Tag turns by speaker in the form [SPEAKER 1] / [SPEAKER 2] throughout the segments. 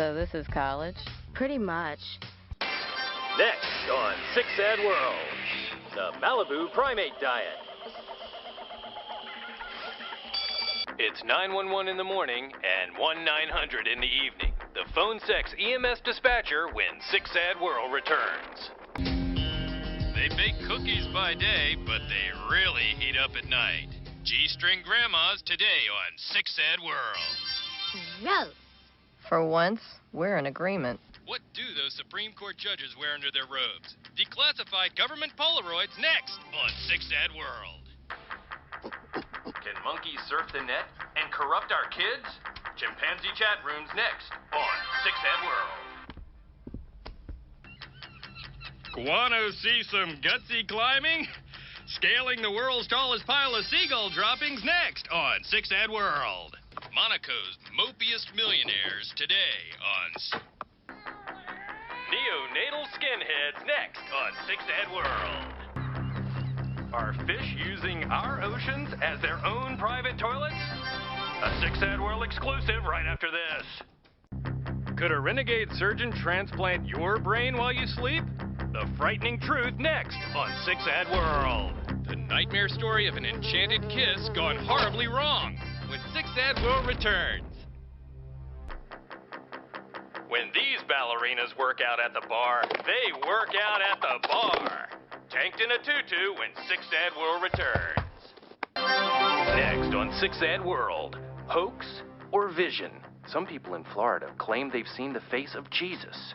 [SPEAKER 1] So this is college?
[SPEAKER 2] Pretty much.
[SPEAKER 3] Next on SIXAD World, the Malibu primate diet. It's 911 in the morning and 1-900 in the evening. The phone sex EMS dispatcher when SIXAD World returns. They bake cookies by day, but they really heat up at night. G-string grandmas today on SIXAD World.
[SPEAKER 2] Gross.
[SPEAKER 1] For once, we're in agreement.
[SPEAKER 3] What do those Supreme Court judges wear under their robes? Declassified government Polaroids next on SIXAD World. Can monkeys surf the net and corrupt our kids? Chimpanzee chat rooms next on SIXAD World. Wanna see some gutsy climbing? Scaling the world's tallest pile of seagull droppings next on SIXAD World. Monaco's mopiest millionaires today on Neonatal skinheads next on SIXAD World. Are fish using our oceans as their own private toilets? A SIXAD World exclusive right after this. Could a renegade surgeon transplant your brain while you sleep? The frightening truth next on SIXAD World. The nightmare story of an enchanted kiss gone horribly wrong when SIXAD World returns. When these ballerinas work out at the bar, they work out at the bar. Tanked in a tutu when SIXAD World returns. Next on SIXAD World, hoax or vision? Some people in Florida claim they've seen the face of Jesus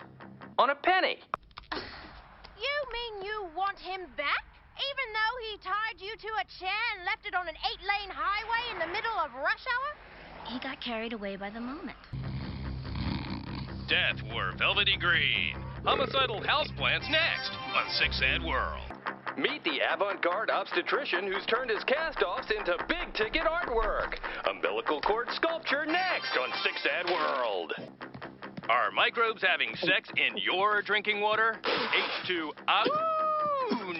[SPEAKER 3] on a penny.
[SPEAKER 2] You mean you want him back? Even though he tied you to a chair and left it on an 8-lane highway in the middle of rush hour? He got carried away by the moment.
[SPEAKER 3] Death wore velvety green. Homicidal houseplants next on SIXAD World. Meet the avant-garde obstetrician who's turned his cast-offs into big-ticket artwork. Umbilical cord sculpture next on SIXAD World. Are microbes having sex in your drinking water? H2O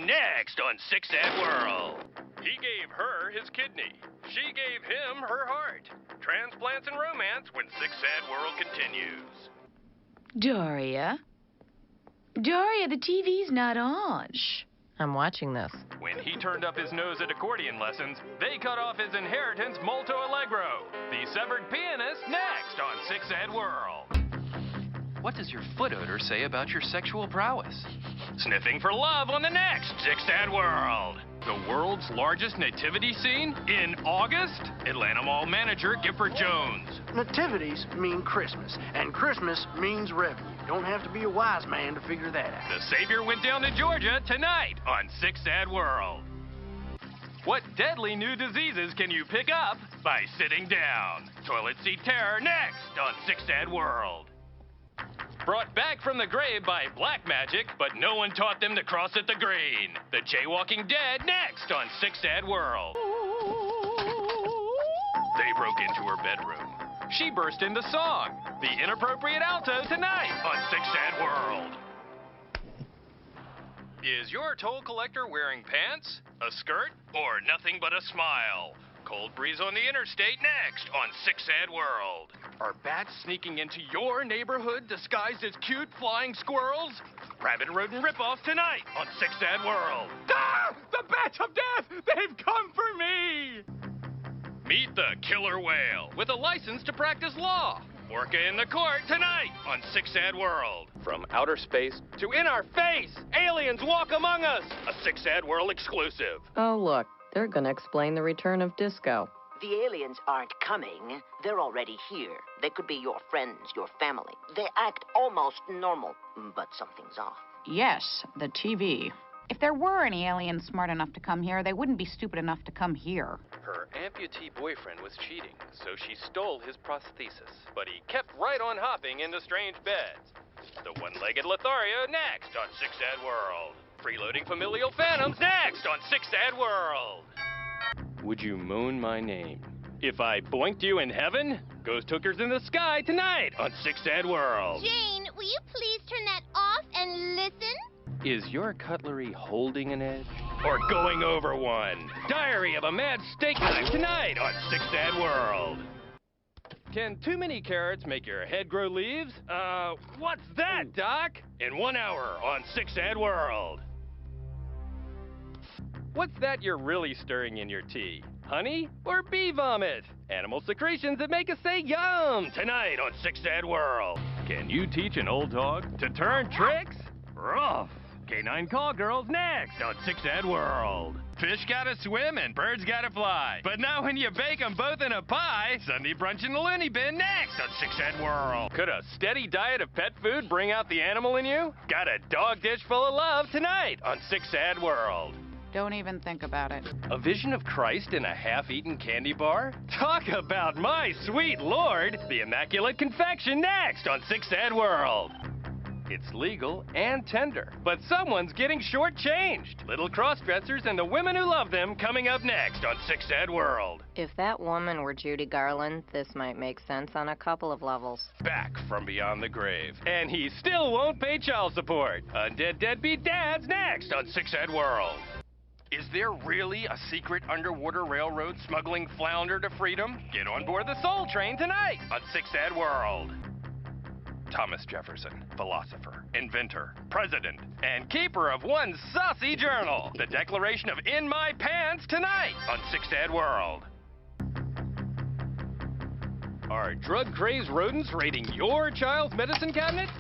[SPEAKER 3] next on SIXAD World. He gave her his kidney. She gave him her heart. Transplants and romance when SIXAD World continues.
[SPEAKER 4] Daria? Daria, the TV's not on.
[SPEAKER 1] Shh. I'm watching this.
[SPEAKER 3] When he turned up his nose at accordion lessons, they cut off his inheritance molto allegro. The severed pianist next on SIXAD World. What does your foot odor say about your sexual prowess? Sniffing for love on the next SIXAD World. The world's largest nativity scene in August? Atlanta Mall manager Gifford Jones.
[SPEAKER 5] Nativities mean Christmas, and Christmas means revenue. Don't have to be a wise man to figure that out.
[SPEAKER 3] The Savior went down to Georgia tonight on SIXAD World. What deadly new diseases can you pick up by sitting down? Toilet seat terror next on SIXAD World. Brought back from the grave by black magic, but no one taught them to cross at the green. The Jaywalking Dead next on SIXAD World. They broke into her bedroom. She burst into song. The inappropriate alto tonight on SIXAD World. Is your toll collector wearing pants, a skirt, or nothing but a smile? Cold breeze on the interstate next on SIXAD World. Are bats sneaking into your neighborhood disguised as cute flying squirrels? Rabbit rodent ripoff tonight on SIXAD World. Ah! The bats of death! They've come for me! Meet the killer whale with a license to practice law. Orca in the court tonight on SIXAD World. From outer space to in our face, aliens walk among us. A SIXAD World exclusive.
[SPEAKER 1] Oh, look. They're gonna explain the return of disco.
[SPEAKER 6] The aliens aren't coming. They're already here. They could be your friends, your family. They act almost normal, but something's off.
[SPEAKER 4] Yes, the TV. If there were any aliens smart enough to come here, they wouldn't be stupid enough to come here.
[SPEAKER 3] Her amputee boyfriend was cheating, so she stole his prosthesis. But he kept right on hopping into strange beds. The one-legged Lothario next on SIXAD World. Freeloading familial phantoms next on SIXAD World. Would you moan my name if I boinked you in heaven? Ghost hookers in the sky tonight on SIXAD World.
[SPEAKER 2] Jane, will you please turn that off and listen?
[SPEAKER 3] Is your cutlery holding an edge or going over one? Diary of a Mad Steak Knife tonight on SIXAD World. Can too many carrots make your head grow leaves? What's that, Doc? In 1 hour on 6ŌĆÖ World. What's that you're really stirring in your tea? Honey or bee vomit? Animal secretions that make us say yum tonight on 6ŌĆÖ World. Can you teach an old dog to turn tricks? Rough. Canine call girls next on 6ŌĆÖ World. Fish gotta swim and birds gotta fly. But not when you bake them both in a pie. Sunday brunch in the loony bin next on 6ŌĆÖ World. Could a steady diet of pet food bring out the animal in you? Got a dog dish full of love tonight on 6ŌĆÖ World.
[SPEAKER 4] Don't even think about it.
[SPEAKER 3] A vision of Christ in a half-eaten candy bar? Talk about my sweet Lord! The Immaculate Confection next on 6ŌĆÖ World. It's legal and tender, but someone's getting shortchanged. Little crossdressers and the women who love them coming up next on 6ŌĆÖ World.
[SPEAKER 1] If that woman were Judy Garland, this might make sense on a couple of levels.
[SPEAKER 3] Back from beyond the grave, and he still won't pay child support. Undead deadbeat dads next on 6ŌĆÖ World. Is there really a secret underwater railroad smuggling flounder to freedom? Get on board the Soul Train tonight on 6ŌĆÖ World. Thomas Jefferson, philosopher, inventor, president, and keeper of one saucy journal. The Declaration of In My Pants tonight on 6ŌĆÖ World. Are drug-crazed rodents raiding your child's medicine cabinet?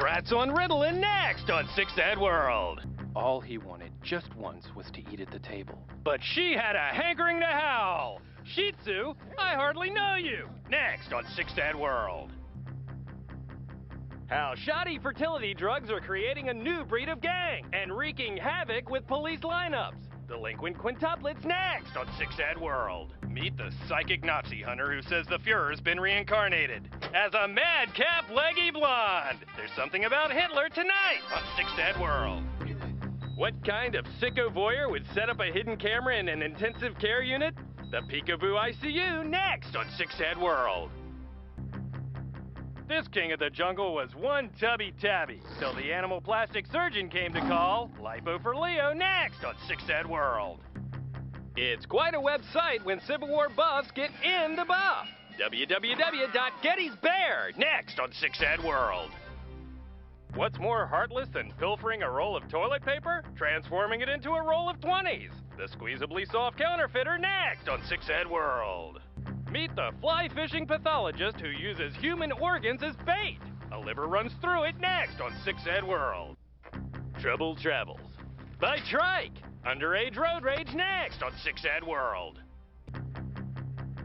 [SPEAKER 3] Rats on Ritalin next on 6ŌĆÖ World. All he wanted just once was to eat at the table. But she had a hankering to howl. Shih Tzu, I hardly know you. Next on 6ŌĆÖ World. How shoddy fertility drugs are creating a new breed of gang and wreaking havoc with police lineups. Delinquent quintuplets next on 6ŌĆÖ World. Meet the psychic Nazi hunter who says the Fuhrer's been reincarnated as a madcap leggy blonde. There's something about Hitler tonight on 6ŌĆÖ World. What kind of sicko voyeur would set up a hidden camera in an intensive care unit? The Peekaboo ICU next on 6ŌĆÖ World. This king of the jungle was one tubby tabby, till the animal plastic surgeon came to call. Lipo for Leo next on 6ŌĆÖ World. It's quite a website when Civil War buffs get in the buff. www.gettysbear next on 6ŌĆÖ World. What's more heartless than pilfering a roll of toilet paper? Transforming it into a roll of 20s. The squeezably soft counterfeiter next on 6ŌĆÖ World. Meet the fly fishing pathologist who uses human organs as bait. A liver runs through it next on 6ŌĆÖ World. Trouble travels by trike. Underage road rage next on 6ŌĆÖ World.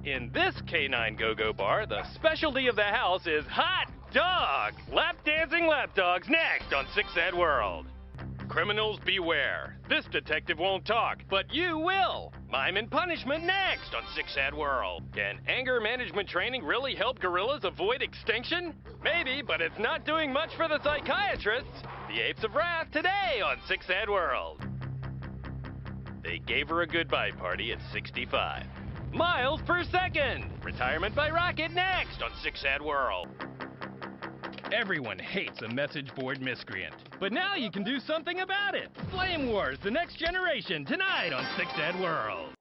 [SPEAKER 3] In this canine go-go bar, the specialty of the house is hot dog. Lap dancing lapdogs next on 6ŌĆÖ World. Criminals beware. This detective won't talk, but you will. Mime and punishment next on 6ŌĆÖ World. Can anger management training really help gorillas avoid extinction? Maybe, but it's not doing much for the psychiatrists. The Apes of Wrath today on 6ŌĆÖ World. They gave her a goodbye party at 65. Miles per second. Retirement by rocket next on 6ŌĆÖ World. Everyone hates a message board miscreant, but now you can do something about it. Flame Wars, the next generation, tonight on 6ŌĆÖ World.